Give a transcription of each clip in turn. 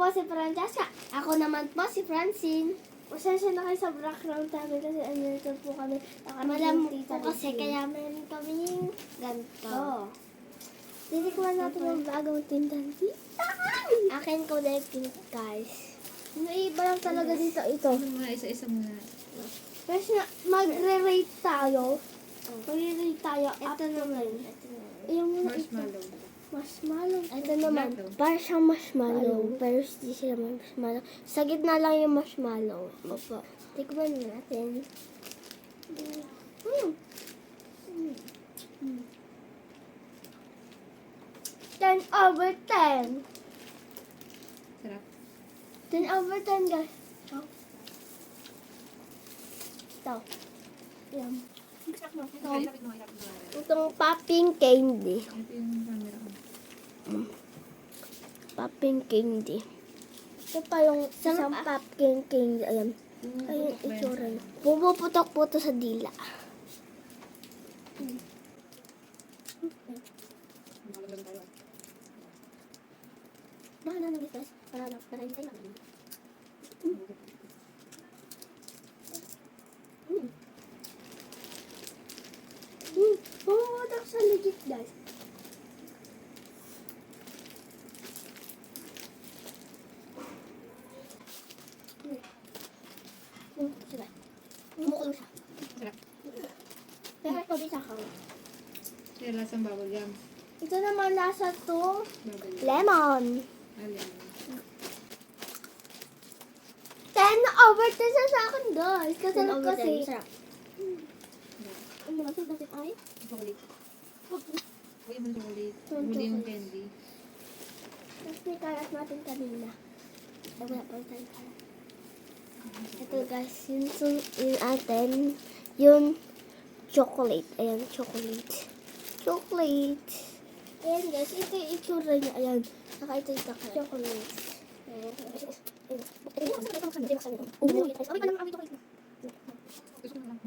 po si Francesca. Ako naman po si Francine. Pasensya na kayo sa background namin kasi andito po kami. Malam po kasi kaya meron kami ganito. Titikman natin yung bagong tindahan dito. Akin ko na yung pink, guys. Iba lang talaga dito ito. Muna, isa-isa muna. Kasi magre-rate tayo. Magre-rate tayo. Ito naman. Yung muna ito. Marshmallow. Marshmallow. Ito naman. Marshmallow. Para siyang marshmallow. Pero hindi siya marshmallow. Sa gitna lang yung marshmallow. Opo. Tikman natin. Mm. 10/10. Sarap. 10/10, guys. Ito. Yan. Ilapit mo. Itong popping candy. Ito yung camera ko. Popping candy. Ito pa yung isang popping candy. Ayan. Ayun, itsura niya. Pumuputok po ito sa dila. Baka na nang guys. Para hindi tayo naman. Pumuputok sa legit, guys. Sige. Kumukulong siya. Sarap. Pero ito bisa ka. Kaya lasang bubble gum. Ito naman lasa to Bubble gum. lemon. Alin. 10/10 siya sa akin, guys. Kasarap kasi. Ano naman ito natin ay? Chocolate. Uy, yung chocolate. Yung Muli yung chocolate. candy. Tapos may kalat natin kanina. Ay, wala pa tayo kalat. Ito, guys. Yung atin. Yung chocolate. Ayan, chocolate. Chocolate. Ayan, guys. Ito yung itsura niya. Ayan. Saka ito yung chocolate. Ayan. Gusto mo lang.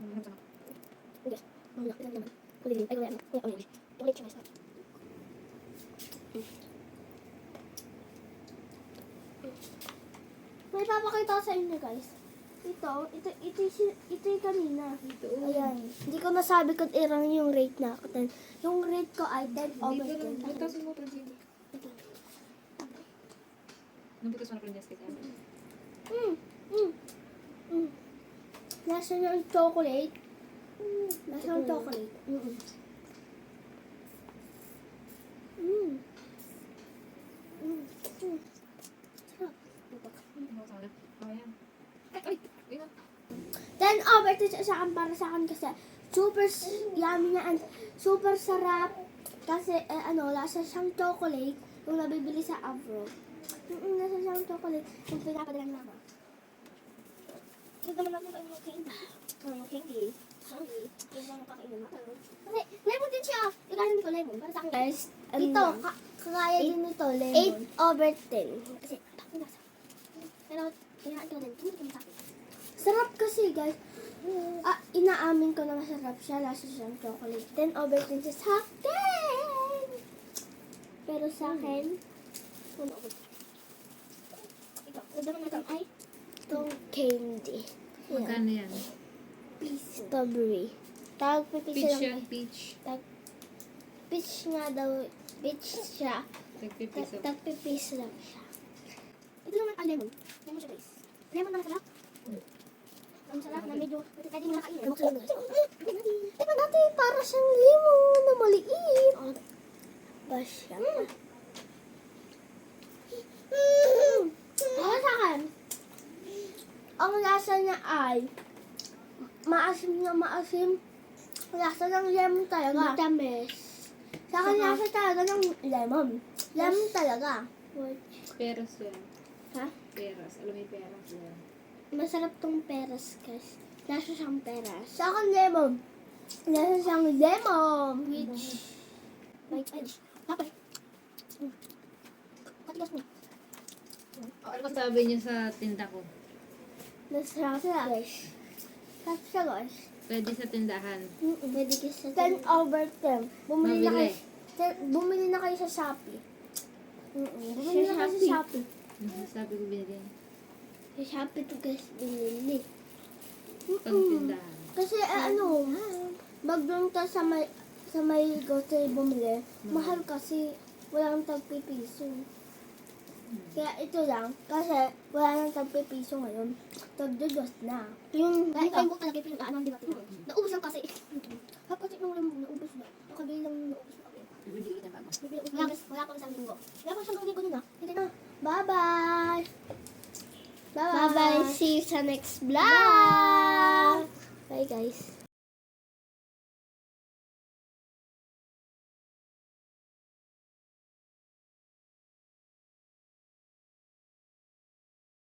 May papakita ko sa inyo, guys. Ito yung kanina. Ito. Ayan. Hindi ko nasabi kung irang yung rate na ako. Yung rate ko ay 10/10. Dito lang. Butasin mo, Francine. Nabutas mo na, Francesca. Lasa ng chocolate. Lasa ng chocolate. Sarap. Ayan. Ay! Ayun. 10/10 sa akin para sa akin kasi super yummy na and super sarap. Kasi lasa siyang chocolate yung nabibili sa Avro. Lasa siyang chocolate yung pinapadala na ako. Ito naman natin yung candy. Yung candy. Sorry. Yung mga kakainin mo. Kasi lemon din siya. Ikanin ko lemon. Para sa akin guys. Ito, kagaya din nito lemon. 8/10. Kasi bakit nasa. Pero kaya ito din. Tumulong sa akin. Sarap kasi guys. Inaamin ko na masarap siya. Lasa siyang chocolate. 10/10 siya sa akin. Pero sa akin, ano ko? Ito naman ay itong candy. Magkano yan? Strawberry. Tawag pipis Peach lang. yan, peach. Peach nga daw. Peach siya. Tag-50 Tagpipis lang siya. Ito naman ang lemon. Lemon siya guys. Lemon na masarap. Ang sarap na medyo pwede mo nakain. Ito dati para siyang lemon na maliit. Ba siya? Ako sa akin, ang lasa niya ay maasim na maasim. Lasa ng lemon talaga. Matamis. Sa akin lasa talaga ng lemon. Lemon talaga. Peras yan. Ha? Peras. Alam mo yung peras yan. Masarap tong peras, guys. Lasa siyang peras. Sa akin lemon. Lasa siyang lemon. Which? Like, tapos. Katigas mo. Ano sabi niyo sa tinda ko? Nasarap siya, guys. Sarap siya, guys. Pwede sa tindahan. Pwede kayo sa 10/10. Bumili Mabili. na kayo sa Shopee. Bumili na kayo sa Shopee. Sabi ko binili. Sa Shopee to guys binili. Pagtindahan. Kasi bag doon ta sa may grocery bumili, mahal kasi wala nang tagpipiso. Kaya ito lang, kasi wala nang tagpipiso ngayon. Tagdudot na. Yung kaya mo talaga yung aanang di ba? Naubos lang kasi. Kapatid nung lang naubos na. Nakagay lang naubos na. Wala pa isang linggo. Wala pa isang linggo nun ah. Hindi na. Bye-bye! Bye-bye! See you sa next vlog! Bye guys!